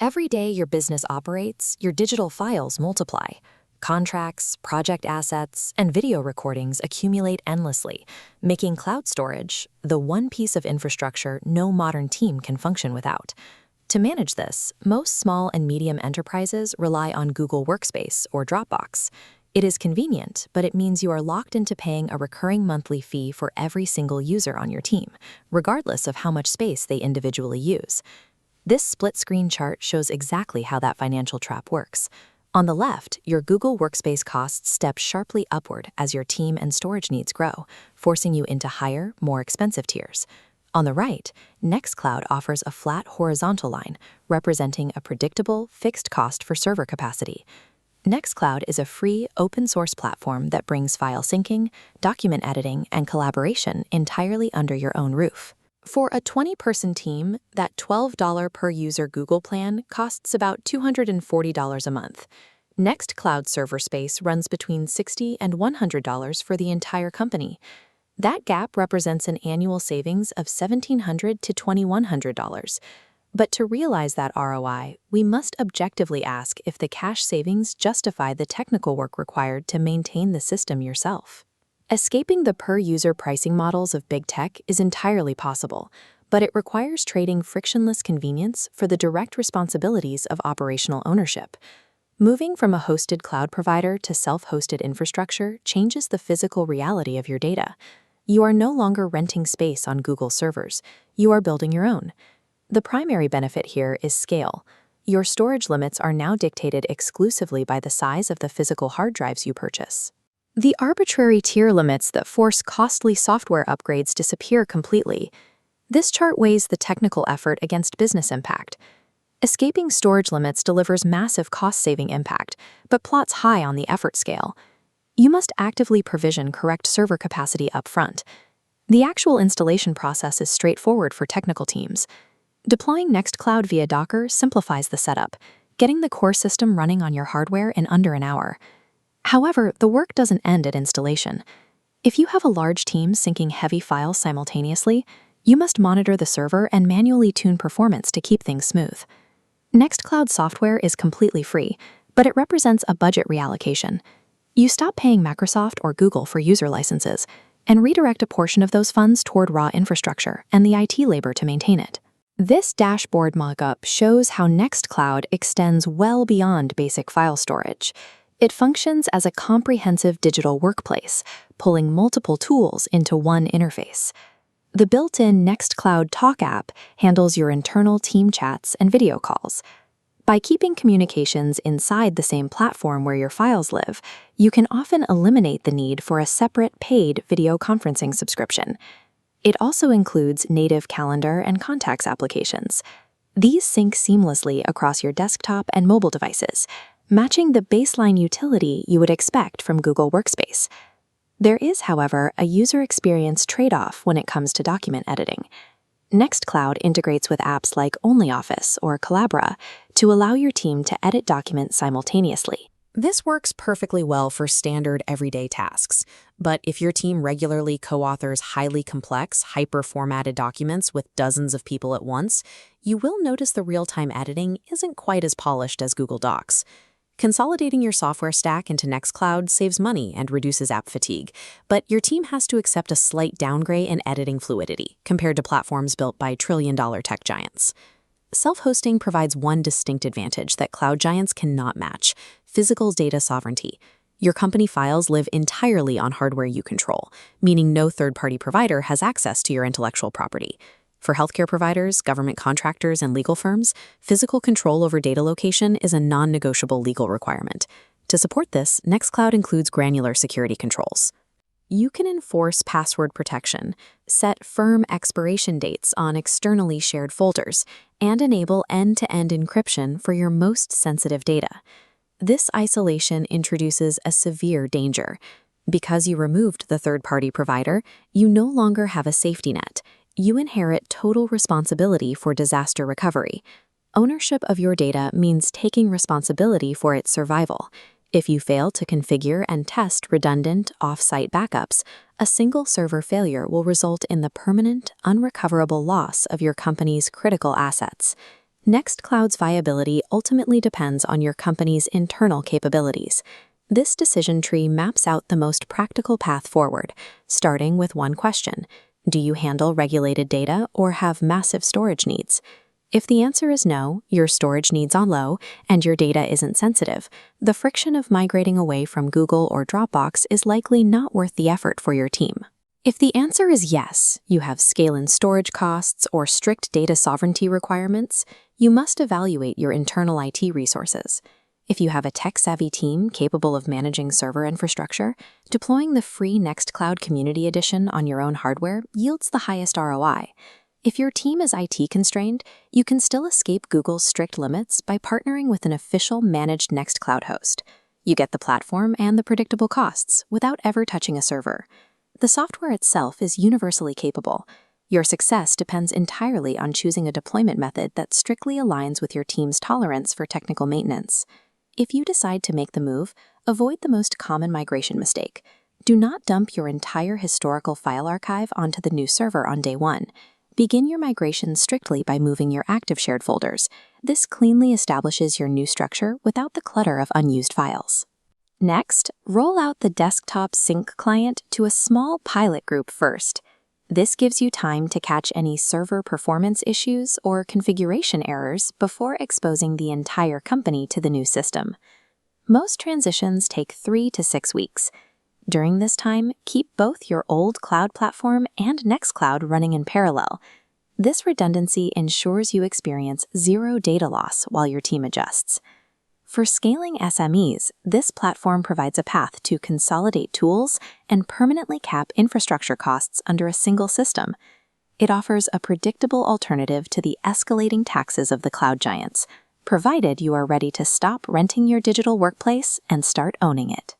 Every day your business operates, your digital files multiply. Contracts, project assets, and video recordings accumulate endlessly, making cloud storage the one piece of infrastructure no modern team can function without. To manage this, most small and medium enterprises rely on Google Workspace or Dropbox. It is convenient, but it means you are locked into paying a recurring monthly fee for every single user on your team, regardless of how much space they individually use. This split-screen chart shows exactly how that financial trap works. On the left, your Google Workspace costs step sharply upward as your team and storage needs grow, forcing you into higher, more expensive tiers. On the right, Nextcloud offers a flat horizontal line, representing a predictable, fixed cost for server capacity. Nextcloud is a free, open-source platform that brings file syncing, document editing, and collaboration entirely under your own roof. For a 20-person team, that $12 per user Google plan costs about $240 a month. Nextcloud server space runs between $60 and $100 for the entire company. That gap represents an annual savings of $1,700 to $2,100. But to realize that ROI, we must objectively ask if the cash savings justify the technical work required to maintain the system yourself. Escaping the per-user pricing models of big tech is entirely possible, but it requires trading frictionless convenience for the direct responsibilities of operational ownership. Moving from a hosted cloud provider to self-hosted infrastructure changes the physical reality of your data. You are no longer renting space on Google servers. You are building your own. The primary benefit here is scale. Your storage limits are now dictated exclusively by the size of the physical hard drives you purchase. The arbitrary tier limits that force costly software upgrades disappear completely. This chart weighs the technical effort against business impact. Escaping storage limits delivers massive cost-saving impact, but plots high on the effort scale. You must actively provision correct server capacity up front. The actual installation process is straightforward for technical teams. Deploying Nextcloud via Docker simplifies the setup, getting the core system running on your hardware in under an hour. However, the work doesn't end at installation. If you have a large team syncing heavy files simultaneously, you must monitor the server and manually tune performance to keep things smooth. Nextcloud software is completely free, but it represents a budget reallocation. You stop paying Microsoft or Google for user licenses and redirect a portion of those funds toward raw infrastructure and the IT labor to maintain it. This dashboard mockup shows how Nextcloud extends well beyond basic file storage. It functions as a comprehensive digital workplace, pulling multiple tools into one interface. The built-in Nextcloud Talk app handles your internal team chats and video calls. By keeping communications inside the same platform where your files live, you can often eliminate the need for a separate paid video conferencing subscription. It also includes native calendar and contacts applications. These sync seamlessly across your desktop and mobile devices, matching the baseline utility you would expect from Google Workspace. There is, however, a user experience trade-off when it comes to document editing. Nextcloud integrates with apps like OnlyOffice or Collabora to allow your team to edit documents simultaneously. This works perfectly well for standard everyday tasks, but if your team regularly co-authors highly complex, hyper-formatted documents with dozens of people at once, you will notice the real-time editing isn't quite as polished as Google Docs. Consolidating your software stack into Nextcloud saves money and reduces app fatigue, but your team has to accept a slight downgrade in editing fluidity compared to platforms built by trillion-dollar tech giants. Self-hosting provides one distinct advantage that cloud giants cannot match: physical data sovereignty. Your company files live entirely on hardware you control, meaning no third-party provider has access to your intellectual property. For healthcare providers, government contractors, and legal firms, physical control over data location is a non-negotiable legal requirement. To support this, Nextcloud includes granular security controls. You can enforce password protection, set firm expiration dates on externally shared folders, and enable end-to-end encryption for your most sensitive data. This isolation introduces a severe danger. Because you removed the third-party provider, you no longer have a safety net. You inherit total responsibility for disaster recovery. Ownership of your data means taking responsibility for its survival. If you fail to configure and test redundant, off-site backups, a single server failure will result in the permanent, unrecoverable loss of your company's critical assets. Nextcloud's viability ultimately depends on your company's internal capabilities. This decision tree maps out the most practical path forward, starting with one question: do you handle regulated data or have massive storage needs? If the answer is no, your storage needs are low, and your data isn't sensitive, the friction of migrating away from Google or Dropbox is likely not worth the effort for your team. If the answer is yes, you have scale and storage costs or strict data sovereignty requirements, you must evaluate your internal IT resources. If you have a tech-savvy team capable of managing server infrastructure, deploying the free Nextcloud Community Edition on your own hardware yields the highest ROI. If your team is IT constrained, you can still escape Google's strict limits by partnering with an official managed Nextcloud host. You get the platform and the predictable costs without ever touching a server. The software itself is universally capable. Your success depends entirely on choosing a deployment method that strictly aligns with your team's tolerance for technical maintenance. If you decide to make the move, avoid the most common migration mistake. Do not dump your entire historical file archive onto the new server on day one. Begin your migration strictly by moving your active shared folders. This cleanly establishes your new structure without the clutter of unused files. Next, roll out the desktop sync client to a small pilot group first. This gives you time to catch any server performance issues or configuration errors before exposing the entire company to the new system. Most transitions take 3 to 6 weeks. During this time, keep both your old cloud platform and Nextcloud running in parallel. This redundancy ensures you experience zero data loss while your team adjusts. For scaling SMEs, this platform provides a path to consolidate tools and permanently cap infrastructure costs under a single system. It offers a predictable alternative to the escalating taxes of the cloud giants, provided you are ready to stop renting your digital workplace and start owning it.